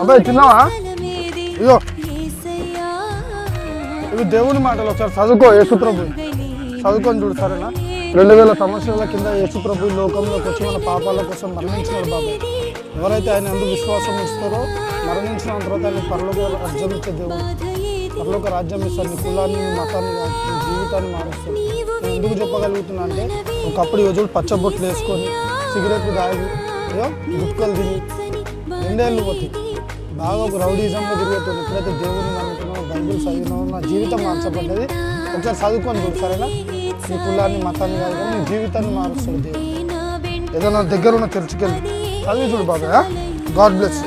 అబ్బాయి తిన్నావా? ఇగో ఇవి దేవుని మాటలు, ఒకసారి చదువుకో. యేసుప్రభు చదువుకొని చూడు సరేనా? 2000 సంవత్సరాల కింద యేసుప్రభు లోకంలోకి వచ్చి మన పాపాల కోసం మరణించినాడు బాబాయ్. ఎవరైతే ఆయన ఎందుకు విశ్వాసం ఇస్తారో మరణించిన తర్వాత ఆయన పరలోక రాజ్యం ఇచ్చే దేవుడు, పరలోక రాజ్యం ఇస్తారు. నీ కులాన్ని, నీ మతాన్ని, నీ జీవితాన్ని మారుస్తాడు. నేను ఎందుకు చెప్పగలుగుతున్నా అంటే, ఒకప్పుడు యోజుడు పచ్చబొట్లు వేసుకొని సిగరెట్లు తాగి గుట్కలు తిని 2 ఏళ్ళు పోతాయి బాగా ఒక రౌడీజంలో తిరిగేస్తుంది. ఎప్పుడైతే దేవుడిని నమ్ముతున్నావు, బైబిల్ చదివినావు, నా జీవితం మార్చబడ్డది. ఒకసారి చదువుకొని చూడు సరేనా? నీ కులాన్ని, మతాన్ని కాదు కానీ నీ జీవితాన్ని మారుస్తాడు దేవుడు. ఏదైనా దగ్గర ఉన్న చర్చికి వెళ్ళి చదివి చూడు బాబాయ్. God bless.